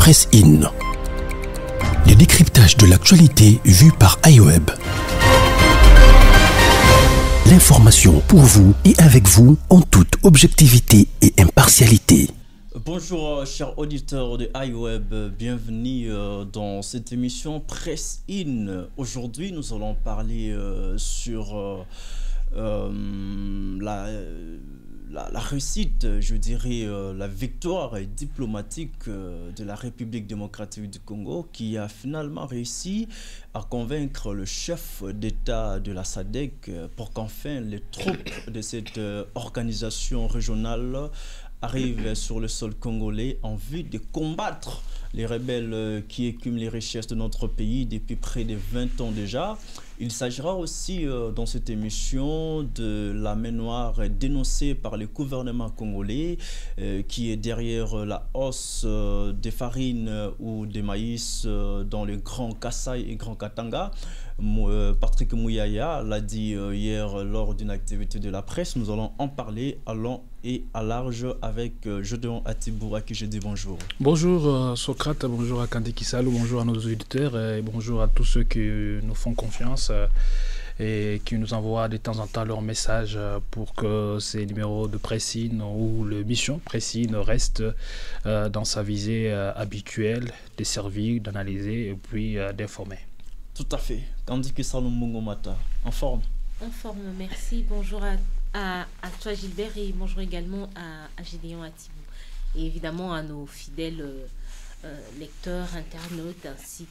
Presse In. Le décryptage de l'actualité vu par iWeb. L'information pour vous et avec vous en toute objectivité et impartialité. Bonjour chers auditeurs de iWeb, bienvenue dans cette émission Presse In. Aujourd'hui nous allons parler sur la réussite, je dirais la victoire diplomatique de la République démocratique du Congo qui a finalement réussi à convaincre le chef d'État de la SADC pour qu'enfin les troupes de cette organisation régionale arrivent sur le sol congolais en vue de combattre les rebelles qui écument les richesses de notre pays depuis près de 20 ans déjà. Il s'agira aussi dans cette émission de la main noire dénoncée par le gouvernement congolais qui est derrière la hausse des farines ou des maïs dans le Grand Kassai et Grand Katanga. Patrick Mouyaya l'a dit hier lors d'une activité de la presse. Nous allons en parler à long et à large avec Gédéon Atibou à qui je dis bonjour. Bonjour Socrate, bonjour à Kandi Kisalou, bonjour à nos auditeurs et bonjour à tous ceux qui nous font confiance et qui nous envoient de temps en temps leurs messages pour que ces numéros de Presse In ou le mission Presse In restent dans sa visée habituelle, de servir, d'analyser et puis d'informer. Tout à fait. Kandi Kisalou Mungomata, en forme? En forme, merci. Bonjour à toi Gilbert et bonjour également à Gédéon Atibou. Et évidemment à nos fidèles lecteurs, internautes ainsi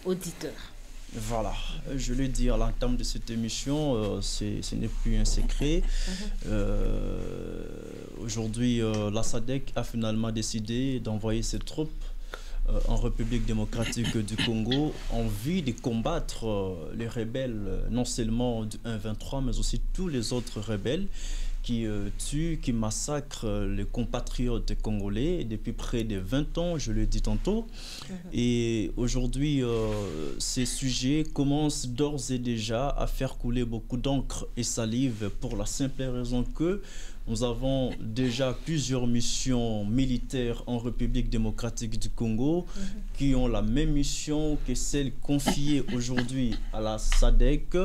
qu'auditeurs. Voilà, je l'ai dit à l'entame de cette émission, ce n'est plus un secret. Aujourd'hui, la SADC a finalement décidé d'envoyer ses troupes en République démocratique du Congo en vue de combattre les rebelles, non seulement du 1-23, mais aussi tous les autres rebelles qui tuent, qui massacrent les compatriotes congolais depuis près de 20 ans, je l'ai dit tantôt. Et aujourd'hui, ces sujets commencent d'ores et déjà à faire couler beaucoup d'encre et salive pour la simple raison que nous avons déjà plusieurs missions militaires en République démocratique du Congo qui ont la même mission que celle confiée aujourd'hui à la SADC.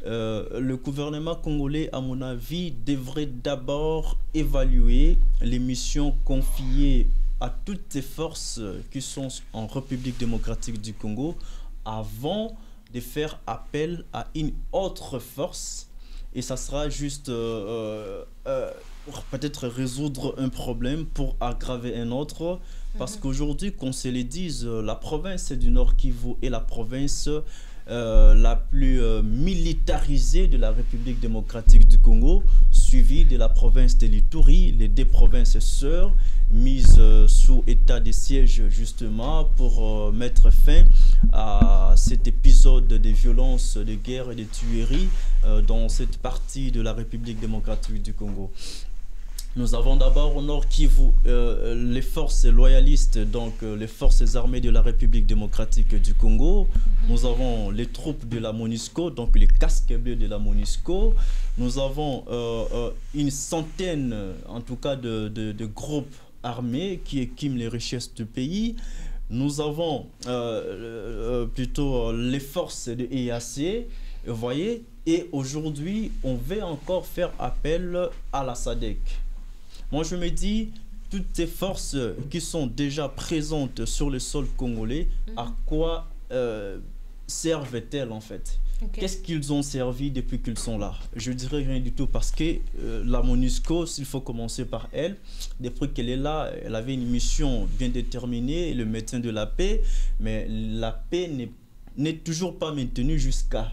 Le gouvernement congolais, à mon avis, devrait d'abord évaluer les missions confiées à toutes ces forces qui sont en République démocratique du Congo avant de faire appel à une autre force. Et ça sera juste pour peut-être résoudre un problème pour aggraver un autre. Parce qu'aujourd'hui, qu'on se le dise, la province du Nord Kivu est la province la plus militarisée de la République démocratique du Congo, suivie de la province de l'Ituri, les deux provinces sœurs mises sous état de siège justement pour mettre fin à cet épisode de violence, de guerre et de tueries dans cette partie de la République démocratique du Congo. Nous avons d'abord au Nord Kivu les forces loyalistes, donc les forces armées de la République démocratique du Congo. Nous avons les troupes de la MONUSCO, donc les casques bleus de la MONUSCO. Nous avons une centaine, en tout cas, de groupes armés qui équiment les richesses du pays. Nous avons plutôt les forces de EAC, vous voyez. Et aujourd'hui, on veut encore faire appel à la SADC. Moi, je me dis, toutes ces forces qui sont déjà présentes sur le sol congolais, à quoi servent-elles en fait? Qu'est-ce qu'ils ont servi depuis qu'ils sont là? Je dirais rien du tout parce que la MONUSCO, s'il faut commencer par elle, depuis qu'elle est là, elle avait une mission bien déterminée, le maintien de la paix, mais la paix n'est toujours pas maintenu jusqu'à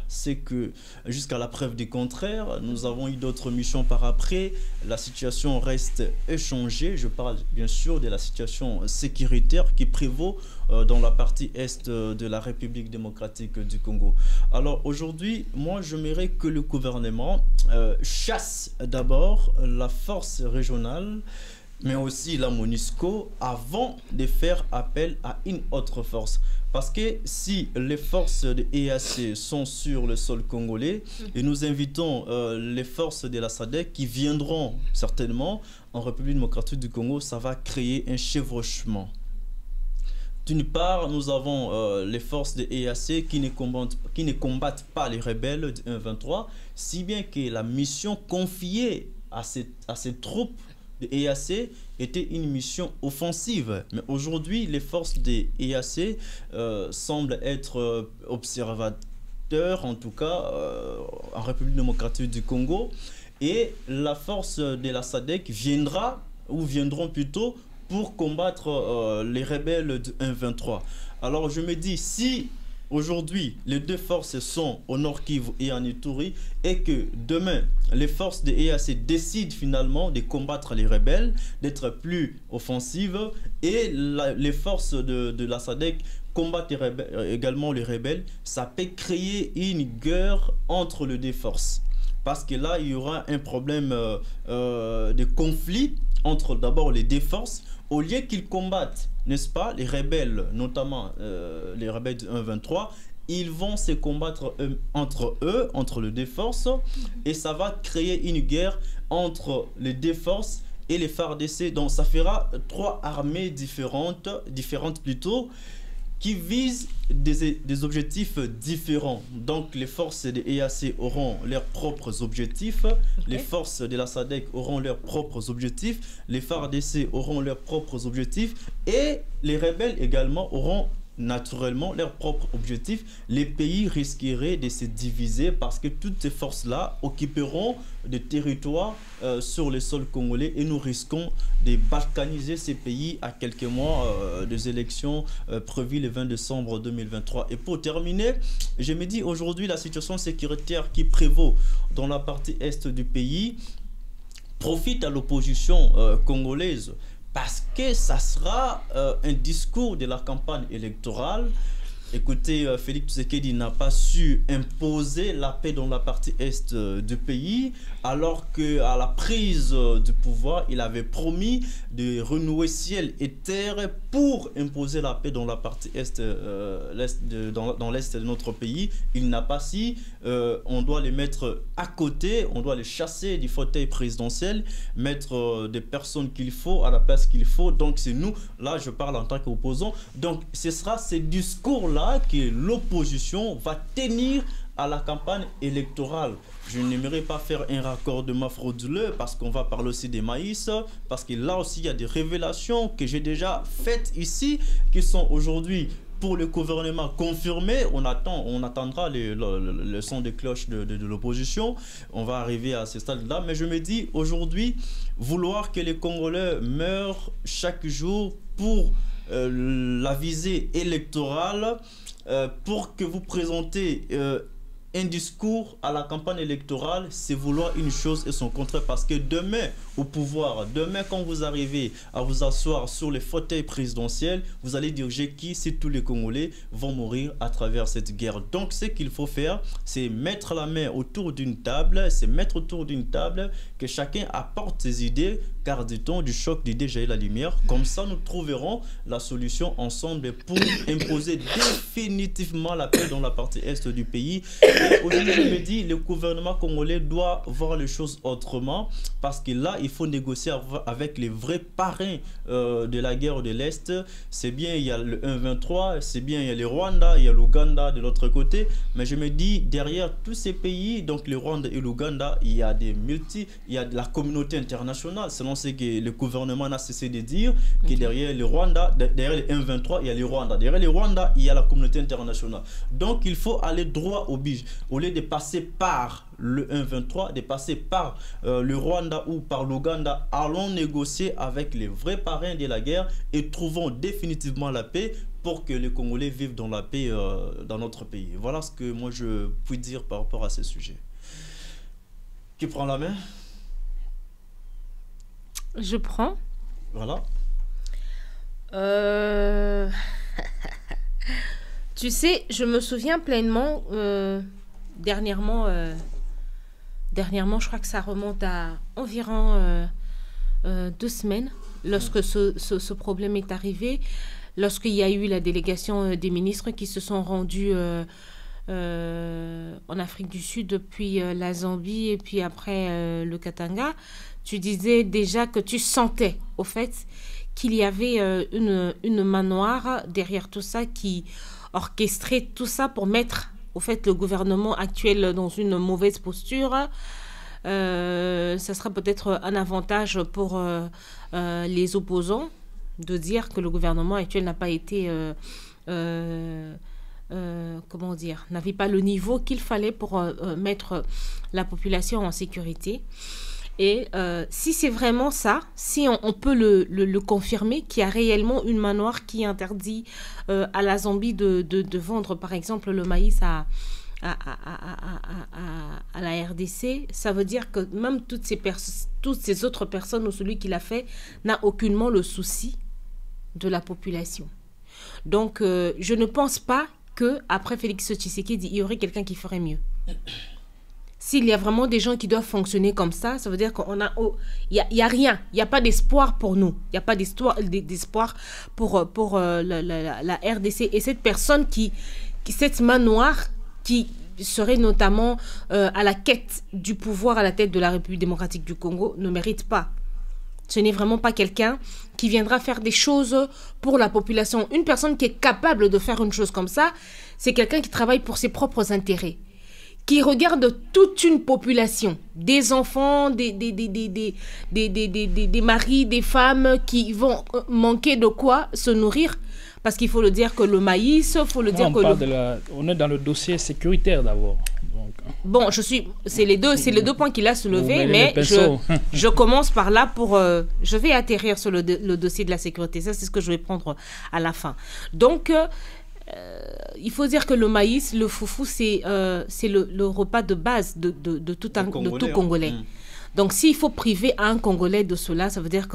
la preuve du contraire. Nous avons eu d'autres missions par après. La situation reste échangée. Je parle bien sûr de la situation sécuritaire qui prévaut dans la partie est de la République démocratique du Congo. Alors aujourd'hui, moi j'aimerais que le gouvernement chasse d'abord la force régionale, mais aussi la MONUSCO avant de faire appel à une autre force. Parce que si les forces de EAC sont sur le sol congolais, et nous invitons les forces de la SADC qui viendront certainement en République démocratique du Congo, ça va créer un chevauchement. D'une part, nous avons les forces de EAC qui ne combattent pas les rebelles du 1-23, si bien que la mission confiée à ces troupes de EAC était une mission offensive. Mais aujourd'hui, les forces de EAC semblent être observateurs, en tout cas en République démocratique du Congo, et la force de la SADC viendront plutôt pour combattre les rebelles du 1-23. Alors je me dis, si aujourd'hui les deux forces sont au Nord Kivu et en Ituri, et que demain les forces de EAC décident finalement de combattre les rebelles, d'être plus offensives, et les forces de la SADC combattent également les rebelles, ça peut créer une guerre entre les deux forces. Parce que là, il y aura un problème de conflit entre d'abord les deux forces, au lieu qu'ils combattent, n'est-ce pas, les rebelles, notamment les rebelles du 1-23, ils vont se combattre entre les deux forces, et ça va créer une guerre entre les deux forces et les FARDC. Donc ça fera trois armées différentes plutôt, qui visent des objectifs différents. Donc les forces de EAC auront leurs propres objectifs, les forces de la SADC auront leurs propres objectifs, les FARDC auront leurs propres objectifs, et les rebelles également auront naturellement leurs propres objectifs. Les pays risqueraient de se diviser parce que toutes ces forces-là occuperont des territoires sur le sol congolais, et nous risquons de balkaniser ces pays à quelques mois des élections prévues le 20 décembre 2023. Et pour terminer, je me dis aujourd'hui la situation sécuritaire qui prévaut dans la partie est du pays profite à l'opposition congolaise, parce que ça sera un discours de la campagne électorale. Écoutez, Félix Tshisekedi n'a pas su imposer la paix dans la partie est du pays, alors qu'à la prise du pouvoir, il avait promis de renouer ciel et terre pour imposer la paix dans la partie est, dans l'est de notre pays. Il n'a pas si. On doit les mettre à côté, on doit les chasser du fauteuil présidentiel, mettre des personnes qu'il faut à la place qu'il faut. Donc c'est nous, là je parle en tant qu'opposant. Donc ce sera ces discours-là que l'opposition va tenir à la campagne électorale. Je n'aimerais pas faire un raccordement frauduleux parce qu'on va parler aussi des maïs, parce que là aussi il y a des révélations que j'ai déjà faites ici, qui sont aujourd'hui pour le gouvernement confirmées. On attendra le son des cloches de l'opposition. On va arriver à ce stade-là. Mais je me dis aujourd'hui, vouloir que les Congolais meurent chaque jour pour la visée électorale, pour que vous présentez un discours à la campagne électorale, c'est vouloir une chose et son contraire. Parce que demain, au pouvoir, demain quand vous arrivez à vous asseoir sur les fauteuils présidentiels, vous allez diriger qui, si tous les Congolais vont mourir à travers cette guerre. Donc ce qu'il faut faire, c'est mettre la main autour d'une table, que chacun apporte ses idées, car dit-on, du choc d'idées jaillit la lumière. Comme ça, nous trouverons la solution ensemble pour imposer définitivement la paix dans la partie est du pays. Et aujourd'hui, je me dis, le gouvernement congolais doit voir les choses autrement, parce que là, il faut négocier avec les vrais parrains de la guerre de l'Est. C'est bien, il y a le 1-23, c'est bien, il y a le Rwanda, il y a l'Ouganda de l'autre côté. Mais je me dis, derrière tous ces pays, donc le Rwanda et l'Ouganda, il y a il y a de la communauté internationale, selon ce que le gouvernement n'a cessé de dire, que derrière le Rwanda, derrière le 1-23, il y a le Rwanda. Derrière le Rwanda, il y a la communauté internationale. Donc, il faut aller droit au but. Au lieu de passer par le 1-23, de passer par le Rwanda ou par l'Ouganda, allons négocier avec les vrais parrains de la guerre et trouvons définitivement la paix pour que les Congolais vivent dans la paix dans notre pays. Voilà ce que moi je puis dire par rapport à ce sujet. Qui prend la main? Je prends. Voilà. Tu sais, je me souviens pleinement, dernièrement, je crois que ça remonte à environ 2 semaines, lorsque ce problème est arrivé, lorsqu'il y a eu la délégation des ministres qui se sont rendus en Afrique du Sud, puis la Zambie et puis après le Katanga, tu disais déjà que tu sentais au fait qu'il y avait une main noire derrière tout ça qui orchestrait tout ça pour mettre au fait le gouvernement actuel dans une mauvaise posture. Ça sera peut-être un avantage pour les opposants de dire que le gouvernement actuel n'a pas été comment dire, n'avait pas le niveau qu'il fallait pour mettre la population en sécurité. Et si c'est vraiment ça, si on peut le confirmer, qu'il y a réellement une main noire qui interdit à la Zambie de vendre, par exemple, le maïs à la RDC, ça veut dire que même toutes ces autres personnes ou celui qui l'a fait n'a aucunement le souci de la population. Donc, je ne pense pas qu'après Félix Tshisekedi, il y aurait quelqu'un qui ferait mieux. S'il y a vraiment des gens qui doivent fonctionner comme ça veut dire qu'on a... Il y a rien. Il n'y a pas d'espoir pour nous. Il n'y a pas d'espoir pour la RDC. Et cette personne cette main noire qui serait notamment à la quête du pouvoir à la tête de la République démocratique du Congo ne mérite pas. Ce n'est vraiment pas quelqu'un qui viendra faire des choses pour la population. Une personne qui est capable de faire une chose comme ça, c'est quelqu'un qui travaille pour ses propres intérêts, qui regarde toute une population, des enfants, des maris, des femmes qui vont manquer de quoi se nourrir. Parce qu'il faut le dire que le maïs, il faut le dire que... On est dans le dossier sécuritaire d'abord. Bon, c'est les deux points qu'il a soulevés, mais je commence par là pour... je vais atterrir sur le dossier de la sécurité. Ça, c'est ce que je vais prendre à la fin. Donc, il faut dire que le maïs, le foufou, c'est le repas de base de tout Congolais. Donc, s'il faut priver un Congolais de cela, ça veut dire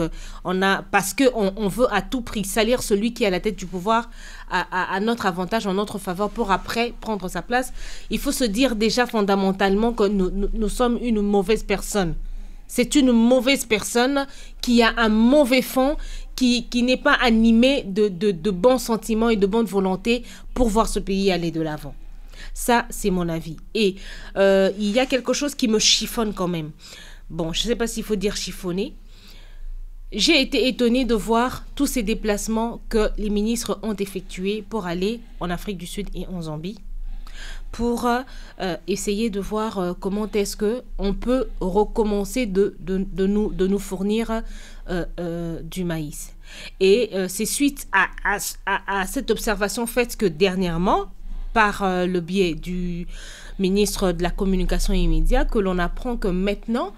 parce qu'on veut à tout prix salir celui qui est à la tête du pouvoir à notre avantage, en notre faveur, pour après prendre sa place. Il faut se dire déjà fondamentalement que nous sommes une mauvaise personne. C'est une mauvaise personne qui a un mauvais fond, qui n'est pas animé de bons sentiments et de bonne volonté pour voir ce pays aller de l'avant. Ça, c'est mon avis. Et il y a quelque chose qui me chiffonne quand même. Bon, je ne sais pas s'il faut dire chiffonner. J'ai été étonnée de voir tous ces déplacements que les ministres ont effectués pour aller en Afrique du Sud et en Zambie, pour essayer de voir comment est-ce qu'on peut recommencer de nous fournir du maïs. Et c'est suite à cette observation faite que dernièrement, par le biais du ministre de la Communication et des Médias, que l'on apprend que maintenant,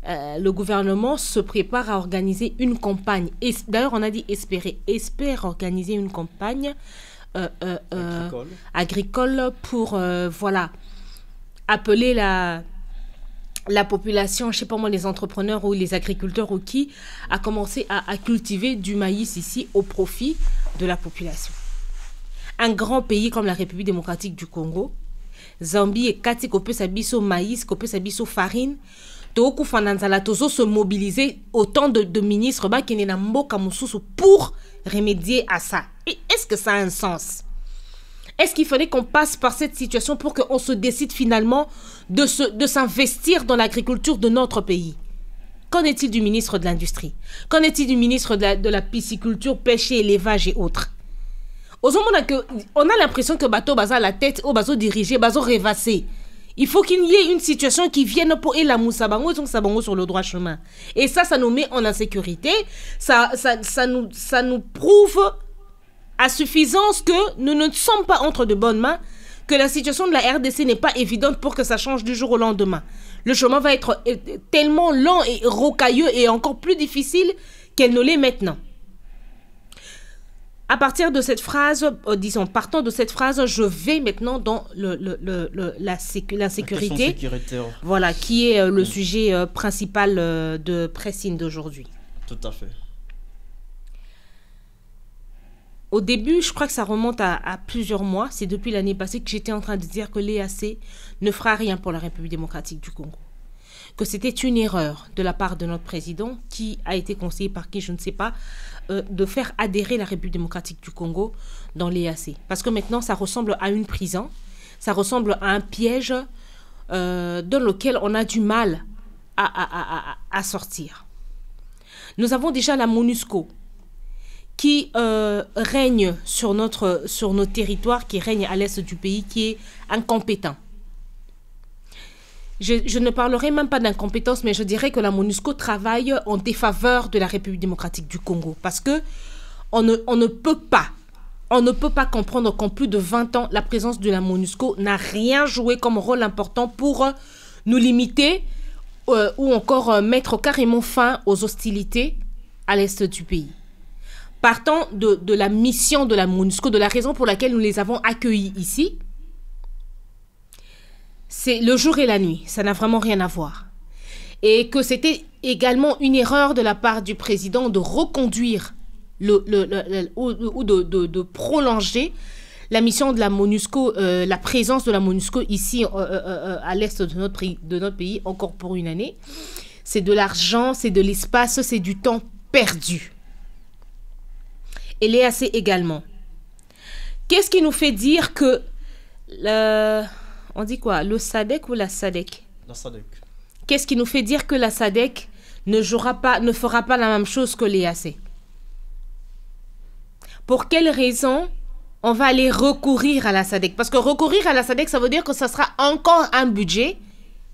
le gouvernement se prépare à organiser une campagne. D'ailleurs, on a dit espère organiser une campagne agricole pour appeler la population, je ne sais pas moi, les entrepreneurs ou les agriculteurs ou qui, à commencer à cultiver du maïs ici au profit de la population. Un grand pays comme la République démocratique du Congo, Zambie et Kati, qu'on peut s'abisso maïs, qu'on peut s'abisso farine, Toku Fananzala Tozo se mobiliser autant de ministres pour remédier à ça. Et est-ce que ça a un sens? Est-ce qu'il fallait qu'on passe par cette situation pour qu'on se décide finalement de s'investir dans l'agriculture de notre pays? Qu'en est-il du ministre de l'Industrie? Qu'en est-il du ministre de la pisciculture, pêche et élevage et autres? On a l'impression que Bato Baza la tête, au Bazo dirigé, Bazo rêvassé. Il faut qu'il y ait une situation qui vienne pour la Moussabango sur le droit chemin. Et ça nous met en insécurité. Ça nous prouve à suffisance que nous ne sommes pas entre de bonnes mains, que la situation de la RDC n'est pas évidente pour que ça change du jour au lendemain. Le chemin va être tellement lent et rocailleux et encore plus difficile qu'elle ne l'est maintenant. À partir de cette phrase, partant de cette phrase, je vais maintenant dans la sécurité, voilà, qui est le sujet principal de Pressine d'aujourd'hui. Tout à fait. Au début, je crois que ça remonte à plusieurs mois. C'est depuis l'année passée que j'étais en train de dire que l'EAC ne fera rien pour la République démocratique du Congo. Que c'était une erreur de la part de notre président, qui a été conseillé par qui, je ne sais pas, de faire adhérer la République démocratique du Congo dans l'EAC. Parce que maintenant, ça ressemble à une prison. ça ressemble à un piège dans lequel on a du mal à sortir. Nous avons déjà la MONUSCO qui règne sur nos territoires, qui règne à l'est du pays, qui est incompétent. Je ne parlerai même pas d'incompétence, mais je dirais que la MONUSCO travaille en défaveur de la République démocratique du Congo. Parce que on ne peut pas comprendre qu'en plus de 20 ans, la présence de la MONUSCO n'a rien joué comme rôle important pour nous limiter ou encore mettre carrément fin aux hostilités à l'est du pays. Partant de la mission de la MONUSCO, de la raison pour laquelle nous les avons accueillis ici, c'est le jour et la nuit, ça n'a vraiment rien à voir. Et que c'était également une erreur de la part du président de reconduire ou de prolonger la mission de la MONUSCO, la présence de la MONUSCO ici à l'est de notre pays, encore pour une année. C'est de l'argent, c'est de l'espace, c'est du temps perdu. Et l'EAC également. Qu'est-ce qui nous fait dire que on dit quoi? Le SADC ou la SADC? La SADC. Qu'est-ce qui nous fait dire que la SADC ne fera pas la même chose que l'EAC? Pour quelle raison on va aller recourir à la SADC? Parce que recourir à la SADC, ça veut dire que ça sera encore un budget,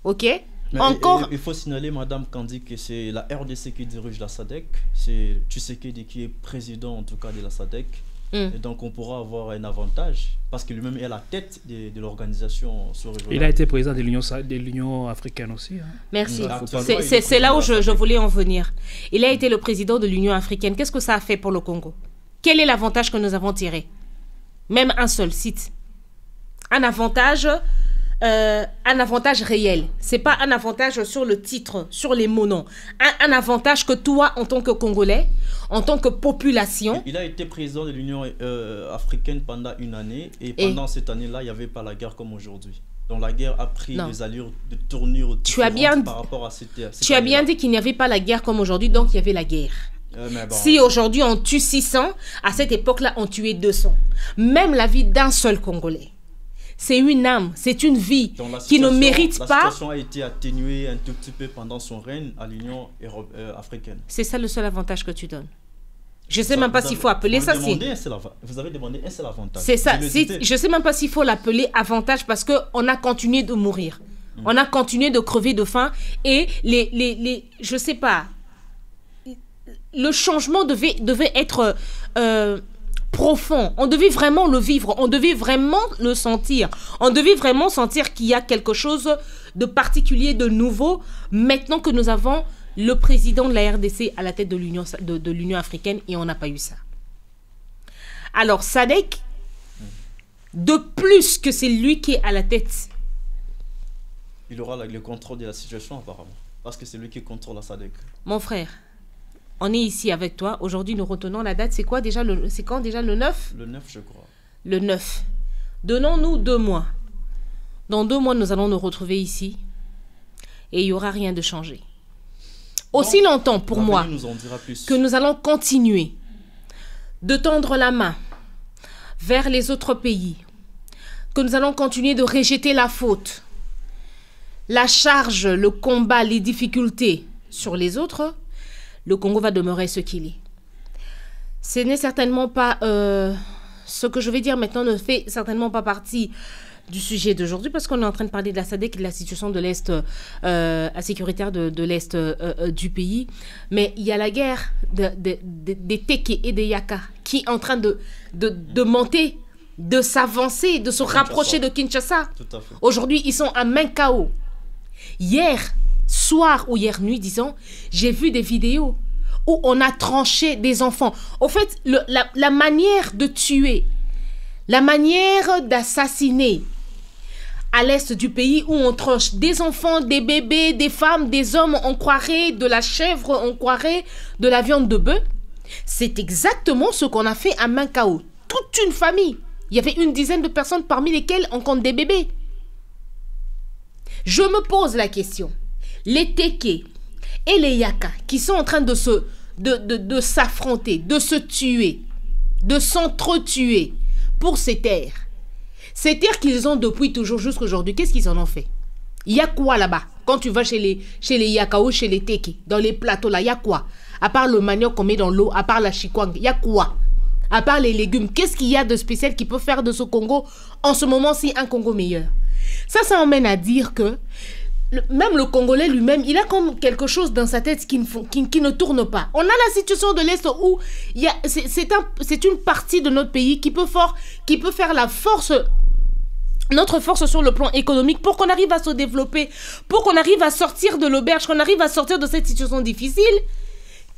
ok? Mais encore... il faut signaler, Madame Kandi, que c'est la RDC qui dirige la SADC. C'est Tshisekedi qui est président, en tout cas, de la SADC. Et donc, on pourra avoir un avantage, parce que lui-même est à la tête de l'organisation sous-régionale. Il a été président de l'Union africaine aussi. Hein. Merci. C'est là où je voulais en venir. Il a été le président de l'Union africaine. Qu'est-ce que ça a fait pour le Congo? Quel est l'avantage que nous avons tiré? Même un seul site. Un avantage réel. C'est pas un avantage sur le titre, sur les mots, non. Un avantage que toi, en tant que Congolais, en tant que population... Il a été président de l'Union africaine pendant une année. Et pendant cette année-là, il n'y avait pas la guerre comme aujourd'hui. Donc la guerre a pris des allures de tournure par rapport à cette Tu as bien dit qu'il n'y avait pas la guerre comme aujourd'hui, donc il y avait la guerre. Si aujourd'hui on tue 600, à cette époque-là on tuait 200. Même la vie d'un seul Congolais. C'est une âme, c'est une vie qui ne mérite pas... La situation a été atténuée un tout petit peu pendant son règne à l'Union africaine. C'est ça le seul avantage que tu donnes. Je ne sais même pas s'il faut appeler ça. Vous avez demandé un seul avantage. C'est ça. Je ne sais même pas s'il faut l'appeler avantage parce qu'on a continué de mourir. On a continué de crever de faim. Et je ne sais pas... Le changement devait être... profond. On devait vraiment le vivre, on devait vraiment le sentir. On devait vraiment sentir qu'il y a quelque chose de particulier, de nouveau, maintenant que nous avons le président de la RDC à la tête de l'Union africaine et on n'a pas eu ça. Alors, SADC, de plus que c'est lui qui est à la tête. Il aura le contrôle de la situation apparemment, parce que c'est lui qui contrôle la SADC. Mon frère, on est ici avec toi. Aujourd'hui, nous retenons la date. C'est quoi déjà c'est quand déjà le 9? Le 9, je crois. Le 9. Donnons-nous 2 mois. Dans 2 mois, nous allons nous retrouver ici. Et il n'y aura rien de changé. Aussi longtemps, pour moi, que nous allons continuer de tendre la main vers les autres pays. Que nous allons continuer de rejeter la faute, la charge, le combat, les difficultés sur les autres. Le Congo va demeurer ce qu'il est. Ce n'est certainement pas... ce que je vais dire maintenant ne fait certainement pas partie du sujet d'aujourd'hui parce qu'on est en train de parler de la SADC et de la situation de l'Est insécuritaire de l'Est du pays. Mais il y a la guerre des Teke et des Yaka qui est en train de monter, de s'avancer, de se rapprocher de Kinshasa. Aujourd'hui, ils sont à main KO. Hier soir ou hier nuit, disons, j'ai vu des vidéos où on a tranché des enfants. Au fait, la manière de tuer, la manière d'assassiner à l'est du pays où on tranche des enfants, des bébés, des femmes, des hommes, on croirait de la chèvre, on croirait de la viande de bœuf, c'est exactement ce qu'on a fait à Mankao. Toute une famille. Il y avait une dizaine de personnes parmi lesquelles on compte des bébés. Je me pose la question. Les Teke et les Yaka qui sont en train de s'affronter, de se tuer, de s'entretuer pour ces terres. Ces terres qu'ils ont depuis toujours jusqu'à aujourd'hui, qu'est-ce qu'ils en ont fait? Il y a quoi là-bas? Quand tu vas chez les Yakao, chez les Teki, dans les plateaux là, il y a quoi? À part le manioc qu'on met dans l'eau, à part la chikwang, il y a quoi? À part les légumes, qu'est-ce qu'il y a de spécial qui peut faire de ce Congo, en ce moment-ci, un Congo meilleur? Ça emmène à dire que même le Congolais lui-même, il a comme quelque chose dans sa tête qui ne tourne pas. On a la situation de l'Est où c'est une partie de notre pays qui peut faire la force, notre force sur le plan économique pour qu'on arrive à se développer, pour qu'on arrive à sortir de l'auberge, qu'on arrive à sortir de cette situation difficile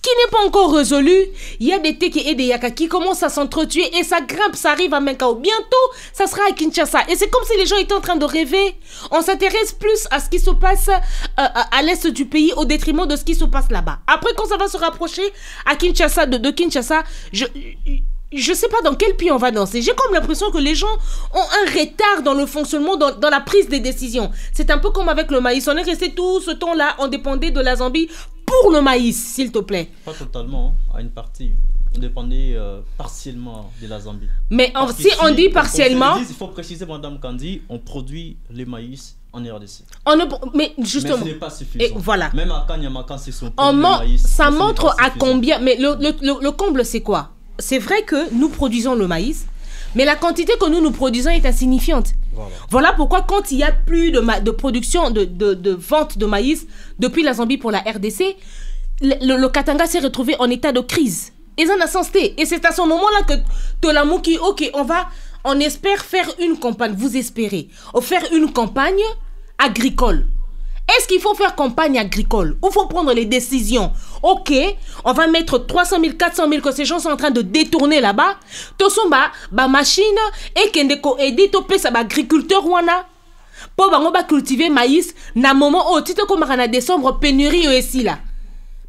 qui n'est pas encore résolue. Il y a des Teke et des Yaka qui commencent à s'entretuer et ça grimpe, ça arrive à Menkao. Bientôt, ça sera à Kinshasa. Et c'est comme si les gens étaient en train de rêver. On s'intéresse plus à ce qui se passe à l'est du pays au détriment de ce qui se passe là-bas. Après, quand ça va se rapprocher à Kinshasa, de Kinshasa, je sais pas dans quel pays on va danser. J'ai comme l'impression que les gens ont un retard dans le fonctionnement, dans la prise des décisions. C'est un peu comme avec le maïs. On est resté tout ce temps-là, on dépendait de la Zambie pour le maïs, s'il te plaît. Pas totalement, à une partie. On dépendait partiellement de la Zambie. Mais si on dit partiellement... Il faut préciser, Madame Kandi, on produit le maïs en RDC. Mais justement... Mais ce n'est pas suffisant. Et voilà. Même à Kanyamaka, c'est son produit de maïs. Ça montre à combien... Mais le comble, c'est quoi? C'est vrai que nous produisons le maïs, mais la quantité que nous produisons est insignifiante. Voilà pourquoi quand il n'y a plus de production, de vente de maïs depuis la Zambie pour la RDC, le Katanga s'est retrouvé en état de crise. Et ça n'a sens. Et c'est à ce moment-là que Tolamouki, ok, on espère faire une campagne, vous espérez, faire une campagne agricole. Est-ce qu'il faut faire campagne agricole? Ou faut prendre les décisions? Ok, on va mettre 300 000, 400 000 que ces gens sont en train de détourner là-bas. Tosomba, ba machine, et kendeko edi to pesa ba agriculteur wana. Pour bango ba cultiver maïs, na moment au titre comme en décembre, pénurie aussi là.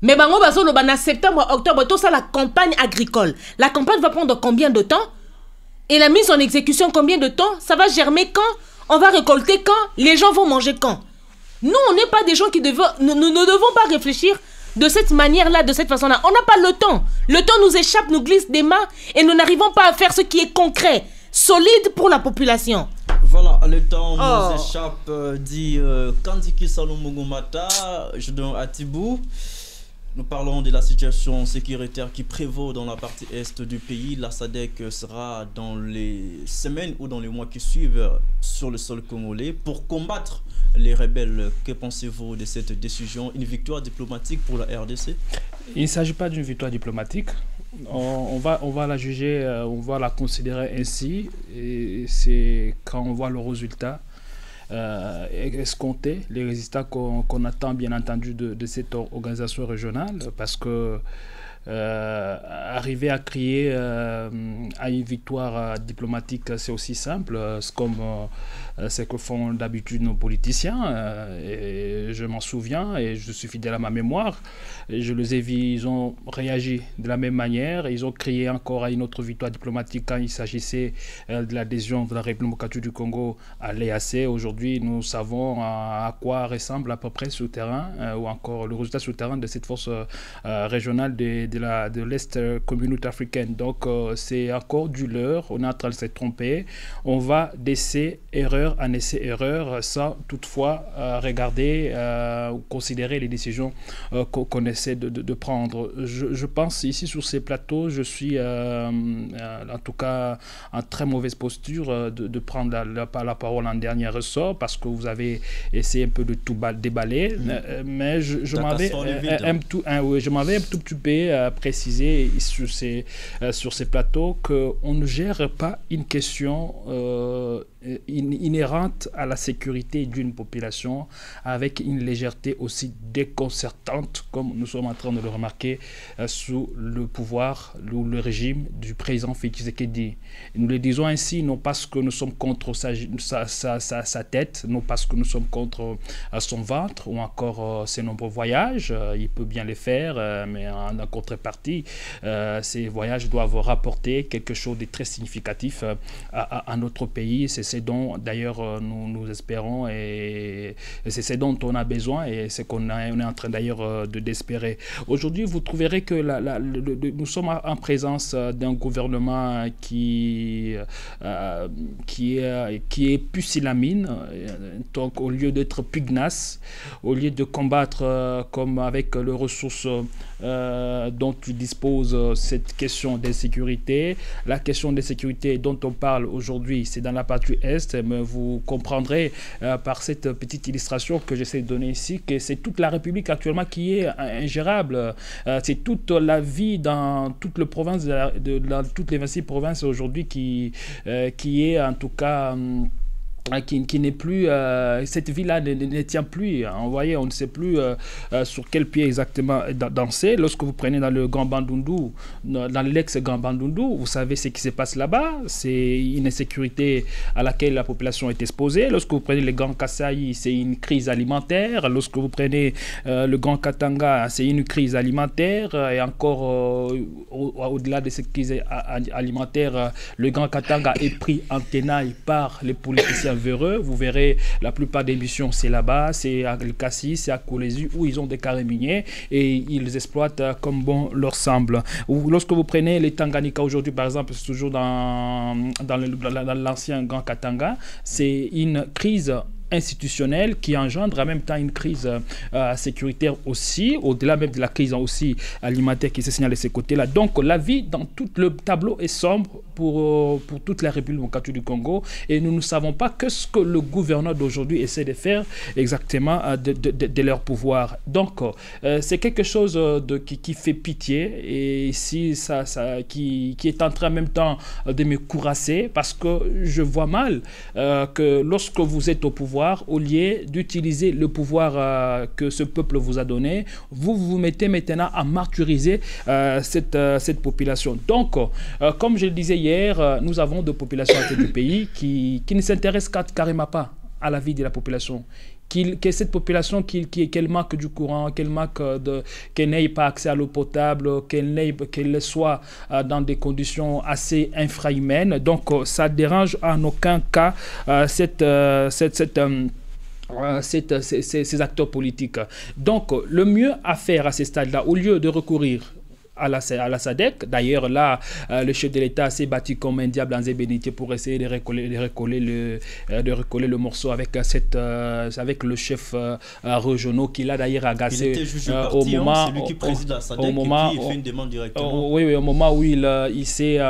Mais bango ba zolo ba na septembre, octobre, tout ça la campagne agricole. La campagne va prendre combien de temps? Et la mise en exécution combien de temps? Ça va germer quand? On va récolter quand? Les gens vont manger quand? Nous, on n'est pas des gens qui nous ne devons pas réfléchir de cette manière-là, de cette façon-là. On n'a pas le temps. Le temps nous échappe, nous glisse des mains et nous n'arrivons pas à faire ce qui est concret, solide pour la population. Voilà, le temps nous échappe, dit Kandiki Salomogumata, je donne à Tibou. Nous parlons de la situation sécuritaire qui prévaut dans la partie est du pays. La SADC sera dans les semaines ou dans les mois qui suivent sur le sol congolais pour combattre les rebelles. Que pensez-vous de cette décision? Une victoire diplomatique pour la RDC? Il ne s'agit pas d'une victoire diplomatique. On va la juger, on va la considérer ainsi. Et c'est quand on voit le résultat escompté, les résultats qu'on attend bien entendu de cette organisation régionale, parce que arriver à crier à une victoire diplomatique, c'est aussi simple, comme ce que font d'habitude nos politiciens. Et je m'en souviens et je suis fidèle à ma mémoire. Et je les ai vus, ils ont réagi de la même manière. Ils ont crié encore à une autre victoire diplomatique quand il s'agissait de l'adhésion de la République démocratique du Congo à l'EAC. Aujourd'hui, nous savons à quoi ressemble à peu près ce terrain, ou encore le résultat sur le terrain de cette force régionale de l'Est communauté africaine. Donc, c'est encore du leurre. On est en train de se tromper. On va d'essai erreur en essai erreur sans toutefois regarder ou considérer les décisions qu'on essaie de prendre. Je pense ici sur ces plateaux, je suis en tout cas en très mauvaise posture de prendre la parole en dernier ressort parce que vous avez essayé un peu de tout déballer, mais je m'avais un tout petit peu précisé sur ces plateaux qu'on ne gère pas une question inhérente à la sécurité d'une population avec une légèreté aussi déconcertante comme nous sommes en train de le remarquer sous le pouvoir ou le régime du président Félix Tshisekedi. Nous le disons ainsi non parce que nous sommes contre sa tête, non parce que nous sommes contre son ventre ou encore ses nombreux voyages. Il peut bien les faire, mais en contrepartie, ces voyages doivent rapporter quelque chose de très significatif à notre pays. C'est c'est dont d'ailleurs nous espérons et c'est ce dont on a besoin et c'est on est en train d'ailleurs d'espérer. Aujourd'hui, vous trouverez que nous sommes en présence d'un gouvernement qui est pusillanime, donc au lieu d'être pugnace, au lieu de combattre comme avec les ressources dont tu disposes cette question d'insécurité. La question d'insécurité dont on parle aujourd'hui, c'est dans la partie Est, mais vous comprendrez par cette petite illustration que j'essaie de donner ici que c'est toute la République actuellement qui est ingérable. C'est toute la vie dans toute la province, dans toutes les 26 provinces aujourd'hui qui est en tout cas... qui n'est plus, cette vie-là ne tient plus. Vous voyez, on ne sait plus sur quel pied exactement danser. Lorsque vous prenez dans le Grand Bandundu, dans l'ex-Grand Bandundu, vous savez ce qui se passe là-bas. C'est une insécurité à laquelle la population est exposée. Lorsque vous prenez le Grand Kasaï, c'est une crise alimentaire. Lorsque vous prenez le Grand Katanga, c'est une crise alimentaire. Et encore, au-delà de cette crise alimentaire, le Grand Katanga est pris en tenaille par les politiciens véreux. Vous verrez, la plupart des missions, c'est là-bas, c'est à El Kassi, c'est à Kolesi, où ils ont des carrés miniers et ils exploitent comme bon leur semble. Lorsque vous prenez les Tanganyika aujourd'hui, par exemple, c'est toujours dans l'ancien Grand Katanga, c'est une crise institutionnelle qui engendre en même temps une crise sécuritaire aussi, au-delà même de la crise aussi alimentaire qui se signale de ces côtés-là. Donc la vie dans tout le tableau est sombre pour toute la République démocratique du Congo et nous ne savons pas ce que le gouverneur d'aujourd'hui essaie de faire exactement de leur pouvoir. Donc c'est quelque chose qui fait pitié et ici qui est en train en même temps de me courasser parce que je vois mal que lorsque vous êtes au pouvoir, au lieu d'utiliser le pouvoir que ce peuple vous a donné, vous vous mettez maintenant à martyriser cette population. Donc, comme je le disais hier, nous avons des populations à du pays qui ne s'intéressent carrément pas à la vie de la population. Que cette population qu'elle manque du courant, qu'elle n'ait pas accès à l'eau potable, qu'elle soit dans des conditions assez infrahumaines. Donc ça dérange en aucun cas ces acteurs politiques. Donc le mieux à faire à ce stade-là, au lieu de recourir à la SADC. D'ailleurs, là, le chef de l'État s'est battu comme un diable en zébénité pour essayer de recoller le morceau avec le chef régional qui l'a d'ailleurs agacé. Il était juge au moment, c'est lui qui préside la SADC et qui fait une demande directement. Oui, au moment où il s'est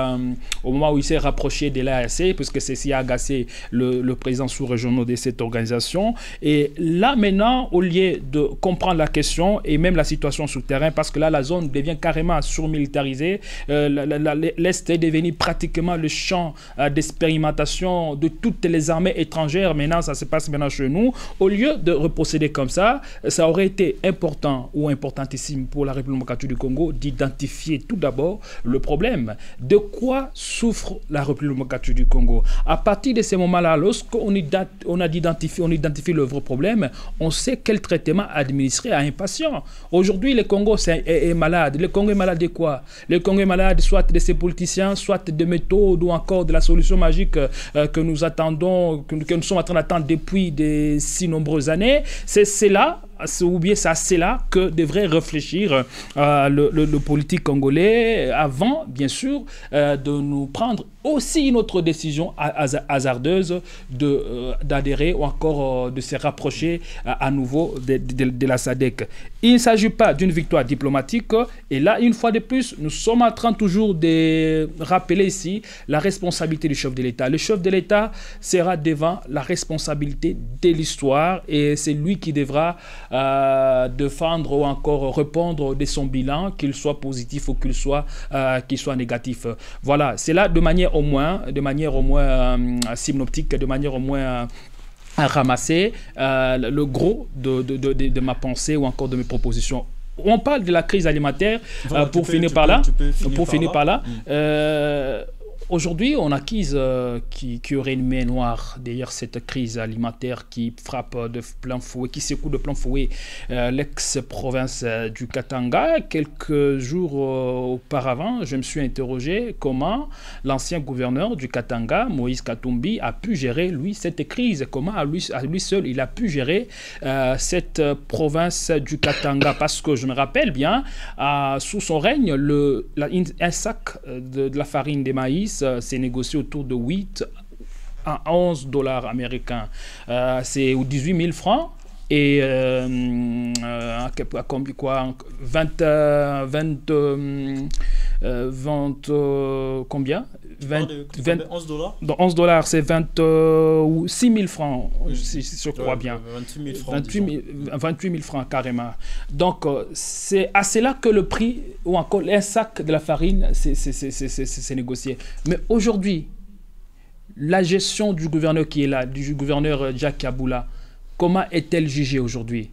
rapproché de l'ARC, puisque ceci a agacé le président sous-régional de cette organisation. Et là, maintenant, au lieu de comprendre la question et même la situation sur le terrain, parce que là, la zone devient carrément surmilitarisé, l'Est est devenu pratiquement le champ d'expérimentation de toutes les armées étrangères. Maintenant, ça se passe maintenant chez nous. Au lieu de reprocéder comme ça aurait été important ou importantissime pour la République démocratique du Congo d'identifier tout d'abord le problème. De quoi souffre la République démocratique du Congo? À partir de ces moments-là, lorsqu'on identifie le vrai problème, on sait quel traitement administrer à un patient. Aujourd'hui, le Congo est malade. Le Congo est malade de quoi? Le Congo est malade soit de ses politiciens, soit de méthodes ou encore de la solution magique que nous attendons, que nous sommes en train d'attendre depuis de si nombreuses années. C'est là, ou bien c'est là que devrait réfléchir le politique congolais avant, bien sûr, de nous prendre aussi une autre décision hasardeuse d'adhérer ou encore de se rapprocher à nouveau de la SADC. Il ne s'agit pas d'une victoire diplomatique et là, une fois de plus, nous sommes en train toujours de rappeler ici la responsabilité du chef de l'État. Le chef de l'État sera devant la responsabilité de l'histoire et c'est lui qui devra défendre ou encore répondre de son bilan, qu'il soit positif ou qu'il soit négatif. Voilà, c'est là de manière au moins synoptique, de manière au moins à ramasser le gros de ma pensée ou encore de mes propositions. On parle de la crise alimentaire, voilà, pour finir par là. aujourd'hui, on accuse qu'il y aurait une main noire derrière cette crise alimentaire qui frappe de plein fouet, qui secoue de plein fouet l'ex-province du Katanga. Quelques jours auparavant, je me suis interrogé comment l'ancien gouverneur du Katanga, Moïse Katumbi, a pu gérer, lui, cette crise. Comment à lui seul, il a pu gérer cette province du Katanga. Parce que je me rappelle bien, sous son règne, un sac de la farine de maïs s'est négocié autour de 8 à 11 dollars américains. C'est 18 000 francs. Et combien 11 dollars. 11 dollars, c'est 26 000 francs, si je crois bien. 28 000 francs carrément. Donc, c'est à cela que le prix, ou encore un sac de la farine, c'est négocié. Mais aujourd'hui, la gestion du gouverneur qui est là, du gouverneur Jack Kaboula, comment est-elle jugée aujourd'hui?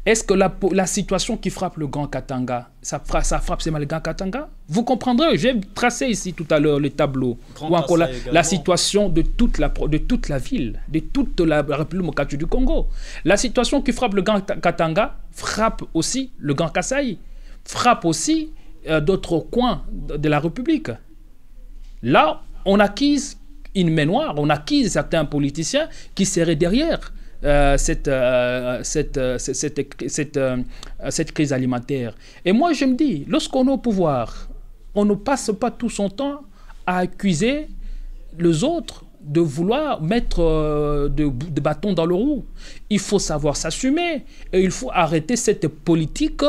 Est-ce que la situation qui frappe le Grand Katanga, ça frappe seulement le Grand Katanga? Vous comprendrez, j'ai tracé ici tout à l'heure le tableau, ou encore la situation de toute la ville, de toute la République démocratique du Congo. La situation qui frappe le Grand Katanga frappe aussi le Grand Kasaï, frappe aussi d'autres coins de la République. Là, on accuse une main noire, on accuse certains politiciens qui seraient derrière cette crise alimentaire. Et moi, je me dis, lorsqu'on est au pouvoir, on ne passe pas tout son temps à accuser les autres de vouloir mettre de bâtons dans le roue. Il faut savoir s'assumer et il faut arrêter cette politique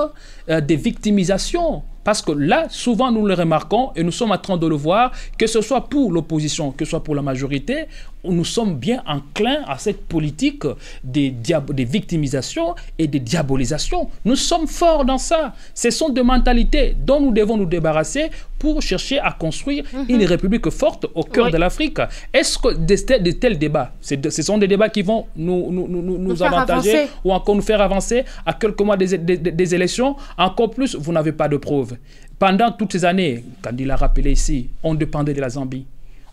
de victimisation. Parce que là, souvent, nous le remarquons et nous sommes en train de le voir, que ce soit pour l'opposition, que ce soit pour la majorité, nous sommes bien enclins à cette politique de victimisation et de diabolisation. Nous sommes forts dans ça. Ce sont des mentalités dont nous devons nous débarrasser pour chercher à construire une république forte au cœur de l'Afrique. Est-ce que de tels débats, ce sont des débats qui vont nous avantager ou encore nous faire avancer à quelques mois des élections? Encore plus, vous n'avez pas de preuves. Pendant toutes ces années, quand il a rappelé ici, on dépendait de la Zambie.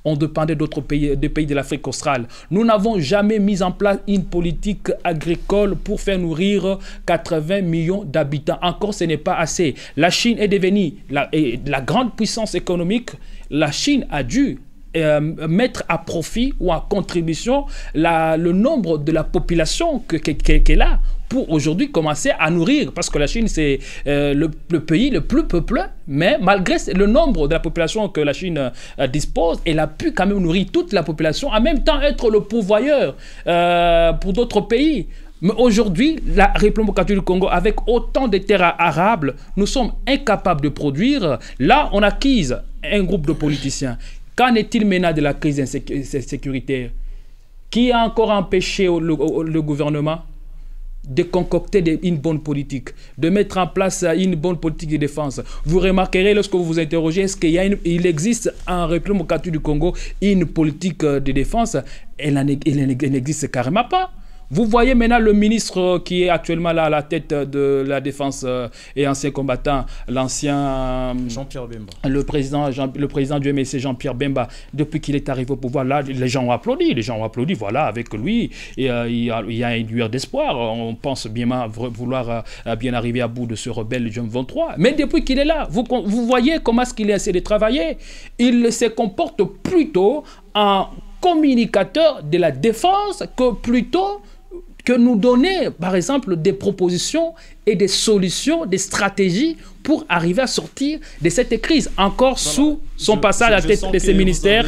On dépendait d'autres pays, des pays de l'Afrique australe. Nous n'avons jamais mis en place une politique agricole pour faire nourrir 80 millions d'habitants. Encore, ce n'est pas assez. La Chine est devenue la grande puissance économique. La Chine a dû mettre à profit ou en contribution le nombre de la population qu'elle est là pour aujourd'hui commencer à nourrir, parce que la Chine c'est le pays le plus peuplé, mais malgré le nombre de la population que la Chine dispose, elle a pu quand même nourrir toute la population, en même temps être le pourvoyeur pour d'autres pays. Mais aujourd'hui, la République démocratique du Congo, avec autant de terres arables, nous sommes incapables de produire. Là, on accuse un groupe de politiciens. Qu'en est-il maintenant de la crise sécuritaire? Qui a encore empêché le gouvernement de concocter une bonne politique, de mettre en place une bonne politique de défense? Vous remarquerez lorsque vous vous interrogez, est-ce qu'il existe en République démocratique du Congo une politique de défense? Elle n'existe carrément pas. Vous voyez maintenant le ministre qui est actuellement là à la tête de la défense et ancien combattant, l'ancien Jean-Pierre Bemba. Le président du MSC, Jean-Pierre Bemba, depuis qu'il est arrivé au pouvoir, là, les gens ont applaudi, voilà, avec lui, et il y a une lueur d'espoir. On pense bien vouloir bien arriver à bout de ce rebelle Jean 23. Mais depuis qu'il est là, vous voyez comment est-ce qu'il essaie de travailler. Il se comporte plutôt en communicateur de la défense que plutôt que nous donner, par exemple, des propositions et des solutions, des stratégies pour arriver à sortir de cette crise. Encore sous son passage à la tête de ces ministères,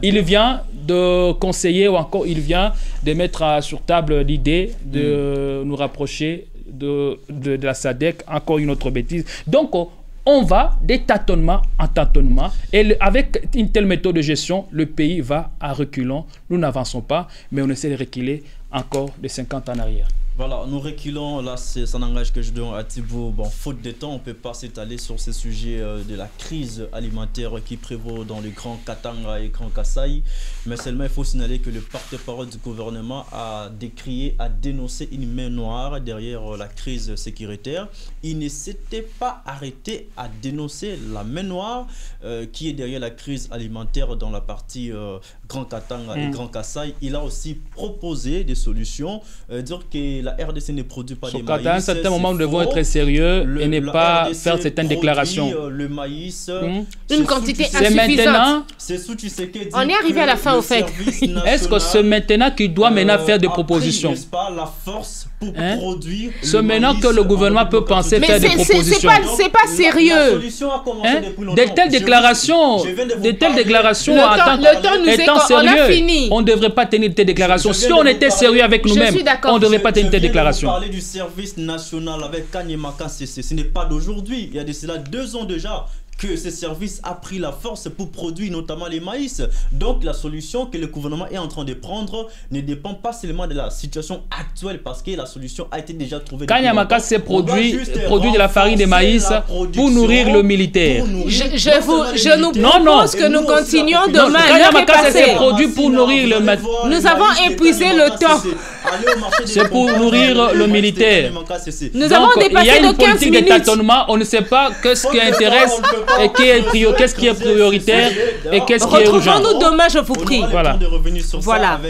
il vient de conseiller ou encore il vient de mettre sur table l'idée de nous rapprocher de la SADC, encore une autre bêtise. Donc, on va de tâtonnement en tâtonnement et avec une telle méthode de gestion, le pays va à reculons. Nous n'avançons pas, mais on essaie de reculer encore de 50 ans en arrière. Voilà, nous reculons, là ça n'engage que je donne à Thibaut. Bon, faute de temps, on ne peut pas s'étaler sur ce sujet de la crise alimentaire qui prévaut dans les grands Katanga et grands Kasaï. Mais seulement il faut signaler que le porte-parole du gouvernement a décrié, a dénoncé une main noire derrière la crise sécuritaire. Il ne s'était pas arrêté à dénoncer la main noire qui est derrière la crise alimentaire dans la partie Grand Katanga et Grand Kasaï. Il a aussi proposé des solutions, dire que la RDC ne produit pas des maïs. À un certain moment, nous devons être sérieux et ne pas faire certaines déclarations. Le maïs, une quantité insuffisante. On est arrivé à la fin, au fait. Est-ce que c'est maintenant qu'il doit maintenant faire des propositions? La force pour produire. C'est maintenant que le gouvernement peut penser faire des propositions. C'est pas sérieux. De telles déclarations, étant sérieux, on ne devrait pas tenir de telles déclarations. Si on était sérieux avec nous-mêmes, on ne devrait pas tenir de telles déclarations. Parler du service national avec Kanyemaka CC, ce n'est pas d'aujourd'hui. Il y a de cela 2 ans déjà que ce service a pris la force pour produire notamment les maïs. Donc la solution que le gouvernement est en train de prendre ne dépend pas seulement de la situation actuelle, parce que la solution a été déjà trouvée. Kanyamaka s'est produit de la farine de maïs pour nourrir le militaire. Je nous propose que nous continuons demain. Kanyamaka s'est produit pour nourrir le militaire. Nous avons épuisé le temps. C'est pour nourrir le militaire. Nous avons dépassé de 15 minutes. Il y a une politique de tâtonnement. On ne sait pas qu'est-ce qui intéresse et qu'est-ce qui est prioritaire et qu'est-ce qui est urgent. Retrouvons-nous demain, je vous prie. Voilà.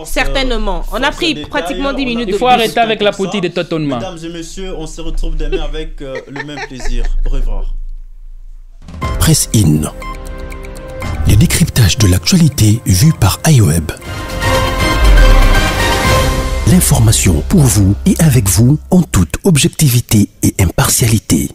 Certainement. On a pris pratiquement 10 minutes. Il faut arrêter avec la politique de tâtonnement. Mesdames et messieurs, on se retrouve demain avec le même plaisir. Au revoir. Presse In. Le décryptage de l'actualité vu par iWeb. L'information pour vous et avec vous en toute objectivité et impartialité.